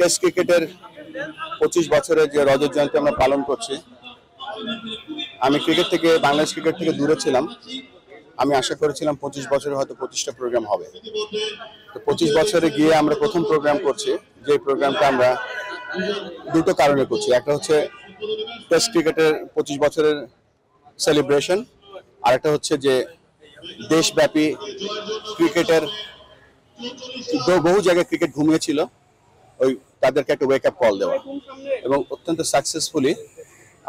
Test ক্রিকেটের 25 বছরের যে রজত জয়ন্তী আমরা পালন করছি। আমি ক্রিকেট থেকে বাংলাদেশ ক্রিকেট থেকে দূরে ছিলাম। আমি আশা করেছিলাম 25 বছরে হয়তো 25টা প্রোগ্রাম হবে। তো 25 বছরে গিয়ে আমরা প্রথম প্রোগ্রাম করছি, যে প্রোগ্রামটা আমরা দুটো কারণে করছি। একটা হচ্ছে টেস্ট ক্রিকেটের 25 বছরের সেলিব্রেশন, আর একটা হচ্ছে যে দেশব্যাপী ক্রিকেটের বহু জায়গায় ক্রিকেট ঘুমিয়েছিল, ওই তাদেরকে একটা ওয়েক আপ কল দেওয়া, এবং অত্যন্ত সাকসেসফুলি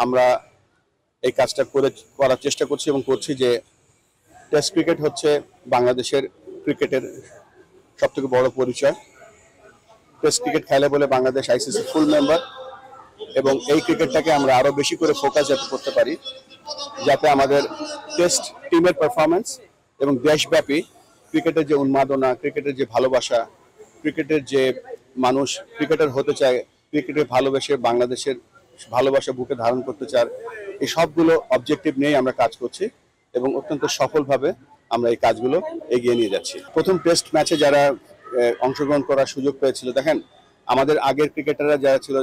আমরা এই কাজটা করার চেষ্টা করছি এবং করছি। যে টেস্ট ক্রিকেট হচ্ছে বাংলাদেশের ক্রিকেটের সবথেকে বড় পরিচয়। টেস্ট ক্রিকেট খেলে বলে বাংলাদেশ আইসিসি ফুল মেম্বার, এবং এই ক্রিকেটটাকে আমরা আরো বেশি করে ফোকাস যাতে করতে পারি, যাতে আমাদের টেস্ট টিমের পারফরমেন্স এবং দেশব্যাপী ক্রিকেটের যে উন্মাদনা, ক্রিকেটের যে ভালোবাসা, ক্রিকেটের যে মানুষ ক্রিকেটার হতে চায়, ক্রিকেটের ভালোবেসে বাংলাদেশের ভালোবাসা বুকে ধারণ করতে চায়, এই সবগুলো অবজেক্টিভ নিয়েই আমরা কাজ করছি এবং অত্যন্ত সফলভাবে আমরা এই কাজগুলো এগিয়ে নিয়ে যাচ্ছি। প্রথম টেস্ট ম্যাচে যারা অংশগ্রহণ করার সুযোগ পেয়েছিল, দেখেন আমাদের আগের ক্রিকেটাররা যারা ছিল,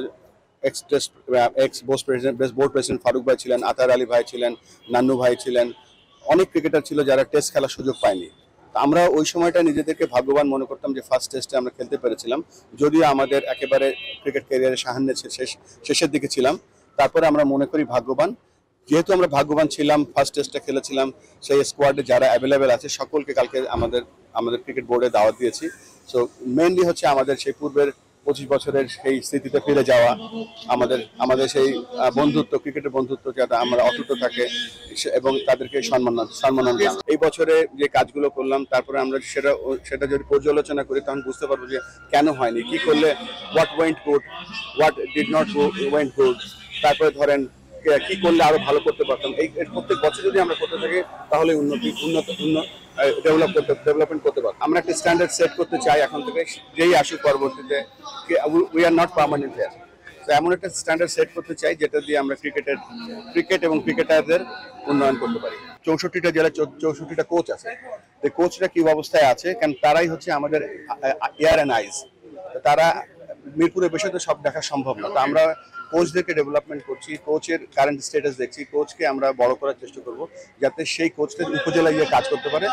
এক্স বোর্ড প্রেসিডেন্ট ফারুক ভাই ছিলেন, আতার আলী ভাই ছিলেন, নান্নু ভাই ছিলেন, অনেক ক্রিকেটার ছিল যারা টেস্ট খেলার সুযোগ পায়নি। আমরা ওই সময়টা নিজেদেরকে ভাগ্যবান মনে করতাম যে ফার্স্ট টেস্টে আমরা খেলতে পেরেছিলাম, যদিও আমাদের একেবারে ক্রিকেট ক্যারিয়ারের সাহান্যে শেষের দিকে ছিলাম। তারপরে আমরা মনে করি ভাগ্যবান, যেহেতু আমরা ভাগ্যবান ছিলাম, ফার্স্ট টেস্টটা খেলেছিলাম, সেই স্কোয়াডে যারা অ্যাভেলেবেল আছে সকলকে কালকে আমাদের ক্রিকেট বোর্ডে দাওয়াত দিয়েছি। সো মেইনলি হচ্ছে আমাদের সেই পূর্বের 25 বছরের সেই স্মৃতিতে ফিরে যাওয়া, আমাদের সেই বন্ধুত্ব, ক্রিকেটের বন্ধুত্ব যাতে আমরা অটুট থাকে এবং তাদেরকে সম্মান এই বছরে যে কাজগুলো করলাম, তারপরে আমরা সেটা যদি পর্যালোচনা করি তখন বুঝতে পারবো যে কেন হয়নি, কি করলে what went good, what did not went good, তারপরে ধরেন কি করলে আরো ভালো করতে পারতাম। এই প্রত্যেক বছর যদি আমরা করতে থাকি তাহলে ডেভেলপমেন্ট করতে পারবো। আমরা একটা স্ট্যান্ডার্ড সেট করতে চাই এখন থেকে, যেই আসুক পরবর্তীতে, we are not permanent here. তো এমন একটা স্ট্যান্ডার্ড সেট করতে চাই যেটা দিয়ে আমরা ক্রিকেট এবং ক্রিকেটারদের উন্নয়ন করতে পারি। 64টা জেলায় 64টা কোচ আছে। কোচরা কি অবস্থায় আছে, কারণ তারাই হচ্ছে আমাদের ইয়ার অ্যান্ড আইজ। তারা মিরপুরের বিষয়ে তো সব দেখা সম্ভব না। তো আমরা কোচদেরকে ডেভেলপমেন্ট করছি, কোচের কারেন্ট স্ট্যাটাস দেখছি, কোচকে আমরা বড় করার চেষ্টা করব যাতে সেই কোচদের উপজেলায় গিয়ে কাজ করতে পারে।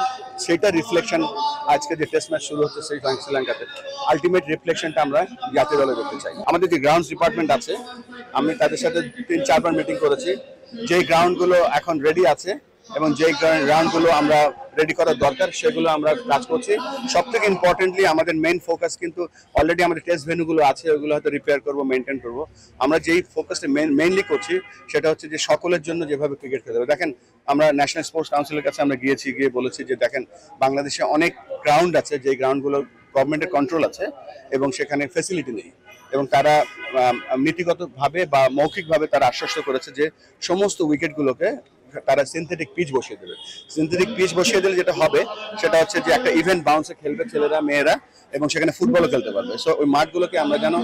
সেইটা রিফ্লেকশন আজকে যে টেস্ট ম্যাচ শুরু হচ্ছে সেই শ্রীলঙ্কাতে, আলটিমেট রিফ্লেকশনটা আমরা জাতীয় দলে দেখতে চাই। আমাদের যে গ্রাউন্ডস ডিপার্টমেন্ট আছে, আমি তাদের সাথে 3-4 বার মিটিং করেছি। যেই গ্রাউন্ডগুলো এখন রেডি আছে এবং যেই গ্রাউন্ডগুলো আমরা রেডি করার দরকার সেগুলো আমরা কাজ করছি। সব থেকে ইম্পর্টেন্টলি আমাদের মেইন ফোকাস কিন্তু অলরেডি আমাদের টেস্ট ভেন্যুগুলো আছে, ওগুলো হয়তো রিপেয়ার করবো, মেনটেন করবো। আমরা যেই ফোকাসটা মেইনলি করছি সেটা হচ্ছে যে সকলের জন্য যেভাবে ক্রিকেট খেলতে হবে। দেখেন আমরা ন্যাশনাল স্পোর্টস কাউন্সিলের কাছে আমরা গিয়ে বলেছি যে দেখেন বাংলাদেশে অনেক গ্রাউন্ড আছে যেই গ্রাউন্ডগুলো গভর্নমেন্টের কন্ট্রোল আছে এবং সেখানে ফেসিলিটি নেই, এবং তারা নীতিগতভাবে বা মৌখিকভাবে তারা আশ্বস্ত করেছে যে সমস্ত উইকেটগুলোকে তারা সিনথেটিক পিচ বসিয়ে দেবে। সিনথেটিক পিচ বসিয়ে দিলে যেটা হবে সেটা হচ্ছে যে একটা ইভেন্ট বাউন্সে খেলবে ছেলেরা মেয়েরা, এবং সেখানে ফুটবলও খেলতে পারবে। সো ওই মাঠগুলোকে আমরা যেন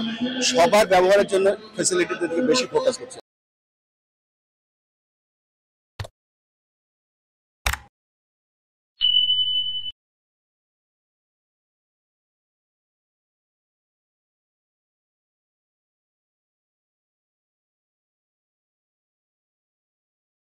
সবার ব্যবহারের জন্য ফেসিলিটির দিকে বেশি ফোকাস করছি।